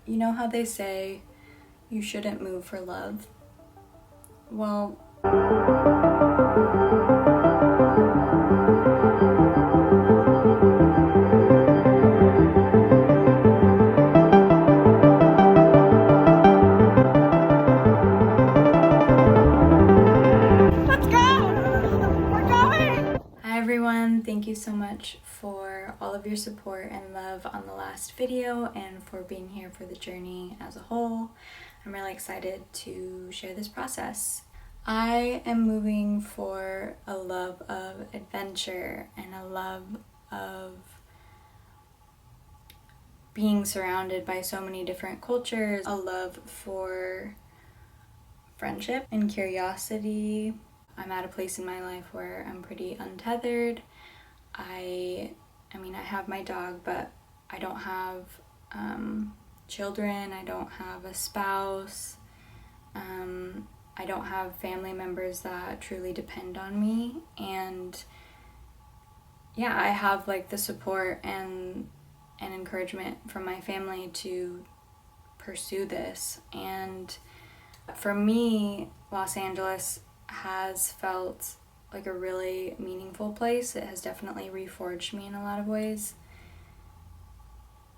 You know how they say you shouldn't move for love? Well, let's go! We're going! hi everyone, thank you so much for all of your support and love on the last video and for being here for the journey as a whole. I'm really excited to share this process. I am moving for a love of adventure and a love of being surrounded by so many different cultures, a love for friendship and curiosity. I'm at a place in my life where I'm pretty untethered. I have my dog, but I don't have children. I don't have a spouse. I don't have family members that truly depend on me. And yeah, I have like the support and encouragement from my family to pursue this. And for me, Los Angeles has felt like a really meaningful place. It has definitely reforged me in a lot of ways.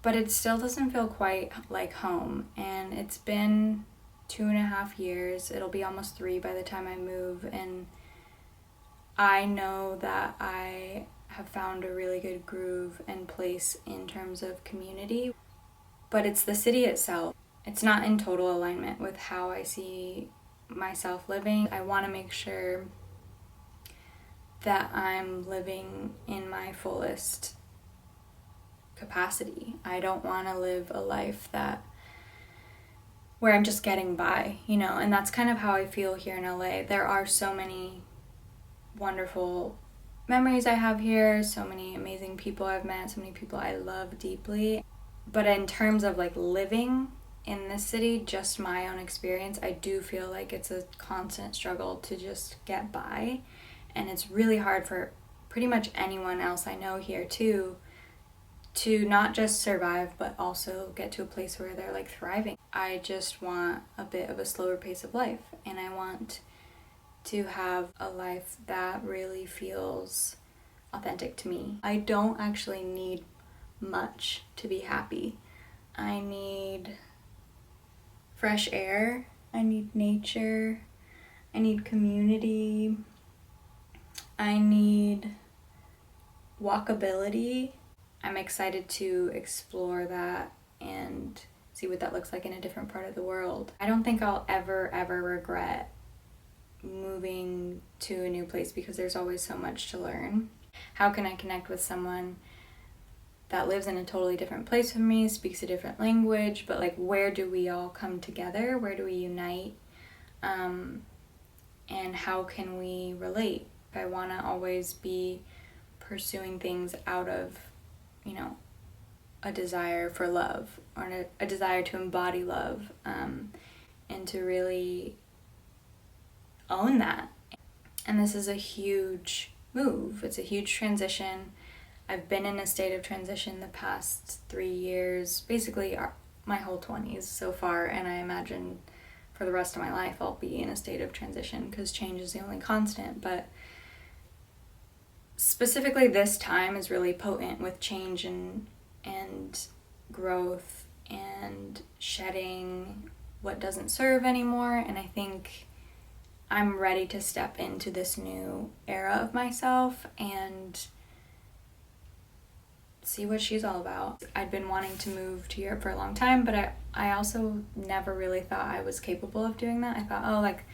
But it still doesn't feel quite like home. And it's been 2.5 years. It'll be almost 3 by the time I move. And I know that I have found a really good groove and place in terms of community. But it's the city itself. It's not in total alignment with how I see myself living. I want to make sure that I'm living in my fullest capacity. I don't want to live a life where I'm just getting by, and that's kind of how I feel here in LA. There are so many wonderful memories I have here, so many amazing people I've met, so many people I love deeply. But in terms of like living in this city, just my own experience, I do feel like it's a constant struggle to just get by. And it's really hard for pretty much anyone else I know here too, to not just survive, but also get to a place where they're like thriving. I just want a bit of a slower pace of life, and I want to have a life that really feels authentic to me. I don't actually need much to be happy. I need fresh air, I need nature, I need community, I need walkability. I'm excited to explore that and see what that looks like in a different part of the world. I don't think I'll ever regret moving to a new place because there's always so much to learn. How can I connect with someone that lives in a totally different place from me, speaks a different language, but like where do we all come together? Where do we unite? And how can we relate? I want to always be pursuing things out of, a desire for love or a desire to embody love, and to really own that. And this is a huge move. It's a huge transition. I've been in a state of transition the past 3 years, basically my whole 20s so far, and I imagine for the rest of my life I'll be in a state of transition because change is the only constant. But specifically this time is really potent with change and growth and shedding what doesn't serve anymore. And I think I'm ready to step into this new era of myself and see what she's all about. I'd been wanting to move to Europe for a long time, but I also never really thought I was capable of doing that. I thought, oh, like,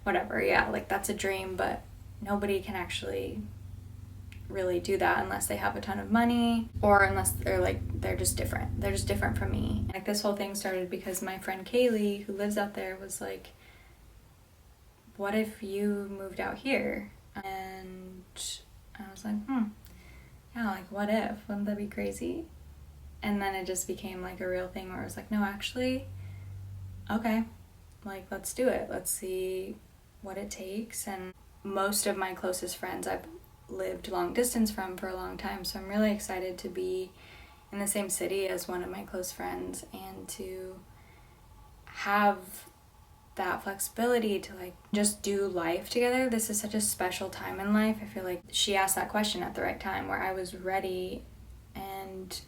whatever, yeah, like that's a dream, but nobody can actually really do that unless they have a ton of money or unless they're just different. They're just different from me. Like this whole thing started because my friend Kaylee, who lives out there, was like, what if you moved out here? And I was like, yeah, like what if? Wouldn't that be crazy? And then it just became like a real thing where I was like, no, actually, okay, like let's do it. Let's see what it takes. And most of my closest friends I've lived long distance from for a long time, so I'm really excited to be in the same city as one of my close friends, and to have that flexibility to like just do life together. This is such a special time in life. I feel like she asked that question at the right time, where I was ready and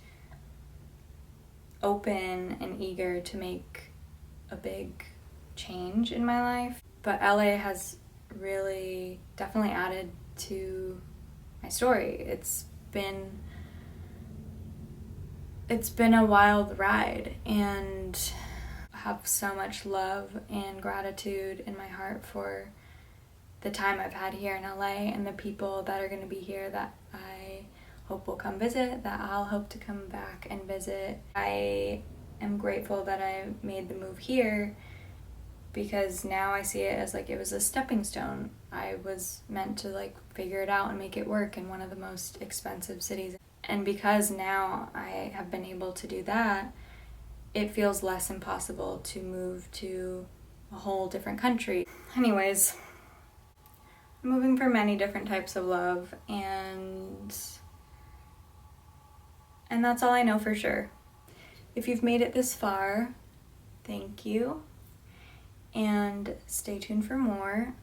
open and eager to make a big change in my life. But LA has really definitely added to my story. It's been a wild ride, and I have so much love and gratitude in my heart for the time I've had here in LA and the people that are going to be here that I hope will come visit, that I'll hope to come back and visit. I am grateful that I made the move here, because now I see it as like it was a stepping stone. I was meant to like figure it out and make it work in one of the most expensive cities. And because now I have been able to do that, it feels less impossible to move to a whole different country. Anyways, I'm moving for many different types of love, and that's all I know for sure. If you've made it this far, thank you, and stay tuned for more.